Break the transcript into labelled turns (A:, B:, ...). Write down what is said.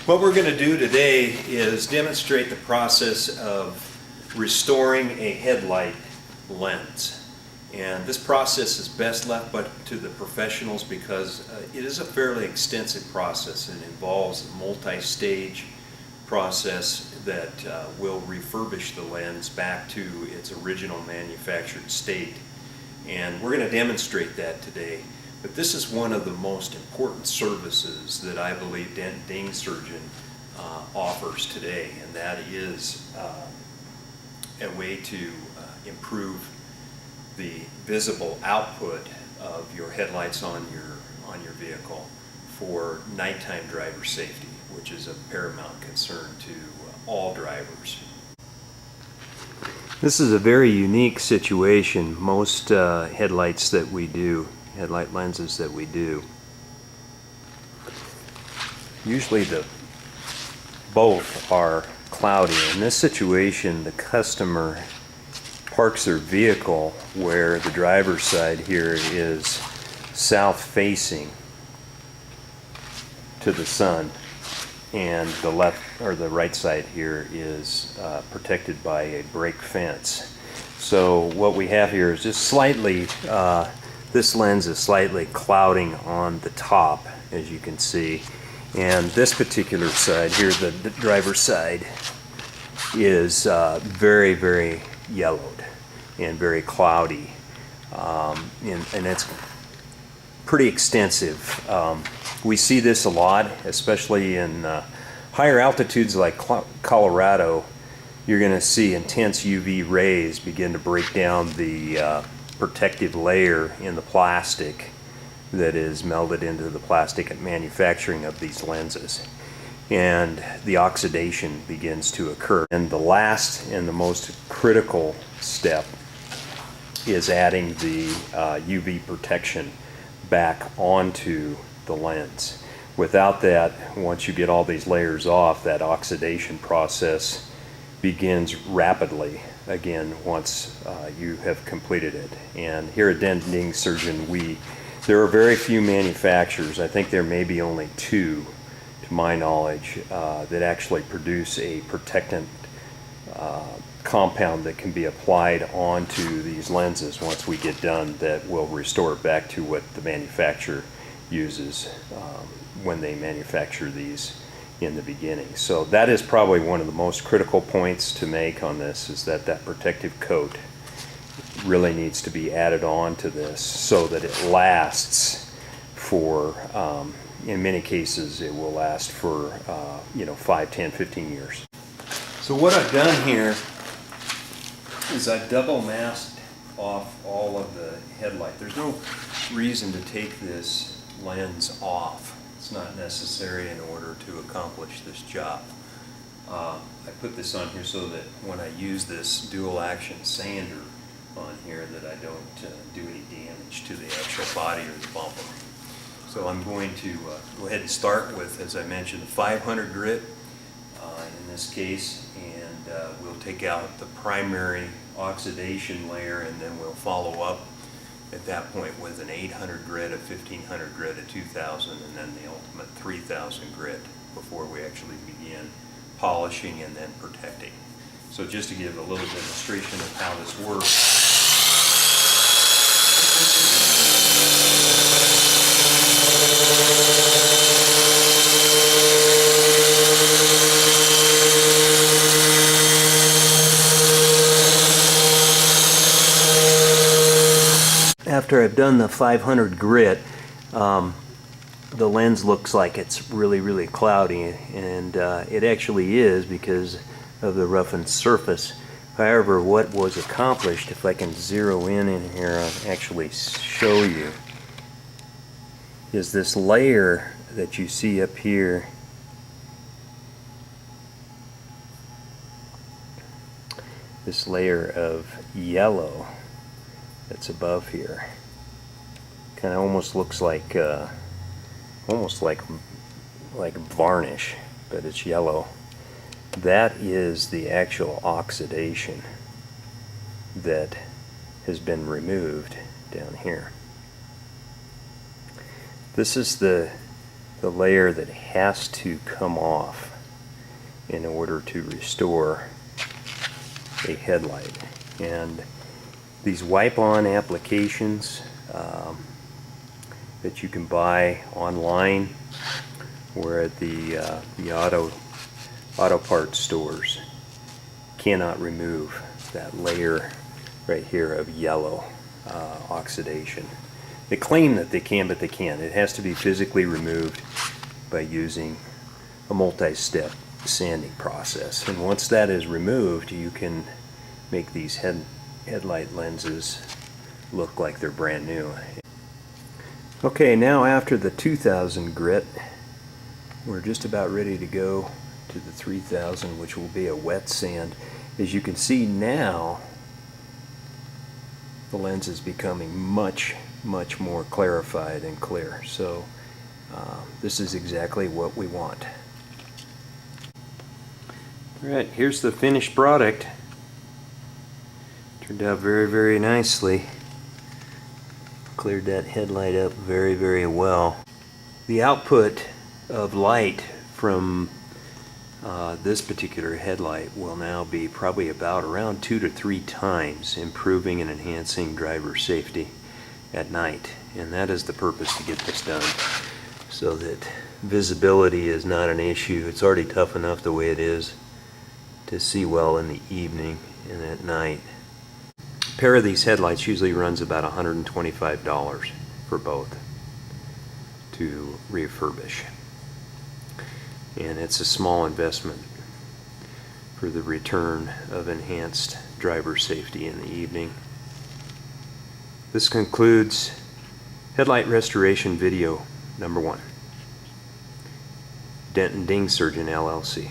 A: What we're going to do today is demonstrate the process of restoring a headlight lens. And this process is best left but to the professionals because it is a fairly extensive process and involves a multi-stage process that will refurbish the lens back to its original manufactured state. And we're going to demonstrate that today. But this is one of the most important services that I believe Dent Surgeon offers today, and that is a way to improve the visible output of your headlights on your vehicle for nighttime driver safety, which is a paramount concern to all drivers. This is a very unique situation. Most headlights that we do, headlight lenses that we do, usually both are cloudy. In this situation, the customer parks their vehicle where the driver's side here is south facing to the sun, and the left or the right side here is protected by a brake fence. So what we have here is just slightly, this lens is slightly clouding on the top, as you can see. And this particular side here, the driver's side, is very, very yellowed and very cloudy. And it's pretty extensive. We see this a lot, especially in higher altitudes like Colorado. You're going to see intense UV rays begin to break down the protective layer in the plastic that is melded into the plastic at manufacturing of these lenses, and the oxidation begins to occur. And the last and the most critical step is adding the UV protection back onto the lens. Without that, once you get all these layers off, that oxidation process begins rapidly again once you have completed it. And here at Dent Surgeon, there are very few manufacturers, I think there may be only two to my knowledge, that actually produce a protectant compound that can be applied onto these lenses once we get done, that will restore it back to what the manufacturer uses when they manufacture these in the beginning. So that is probably one of the most critical points to make on this, is that protective coat really needs to be added on to this so that it lasts for, in many cases it will last for 5, 10, 15 years. So what I've done here is I've double masked off all of the headlight. There's no reason to take this lens off. It's not necessary in order to accomplish this job. I put this on here so that when I use this dual action sander on here, that I don't do any damage to the actual body or the bumper. So I'm going to go ahead and start with, as I mentioned, the 500 grit in this case, and we'll take out the primary oxidation layer, and then we'll follow up at that point with an 800 grit, a 1500 grit, a 2000, and then the ultimate 3000 grit before we actually begin polishing and then protecting. So just to give a little demonstration of how this works. After I've done the 500 grit, the lens looks like it's really, really cloudy, and it actually is because of the roughened surface. However, what was accomplished, if I can zero in here and actually show you, is this layer that you see up here. This layer of yellow that's above here kind of almost looks like like varnish, but it's yellow. That is the actual oxidation that has been removed down here. This is the the layer that has to come off in order to restore a headlight. And these wipe-on applications that you can buy online or at the auto parts stores cannot remove that layer right here of yellow oxidation. They claim that they can, but they can't. It has to be physically removed by using a multi-step sanding process. And once that is removed, you can make these headlight lenses look like they're brand new. Okay, now after the 2000 grit, we're just about ready to go to the 3000, which will be a wet sand. As you can see now, the lens is becoming much more clarified and clear. So this is exactly what we want. Alright, here's the finished product. Turned out very nicely. Cleared that headlight up very well. The output of light from this particular headlight will now be probably about around 2 to 3 times improving and enhancing driver safety at night. And that is the purpose to get this done, so that visibility is not an issue. It's already tough enough the way it is to see well in the evening and at night. A pair of these headlights usually runs about $125 for both to refurbish. And it's a small investment for the return of enhanced driver safety in the evening. This concludes headlight restoration video number 1. Dent and Ding Surgeon LLC.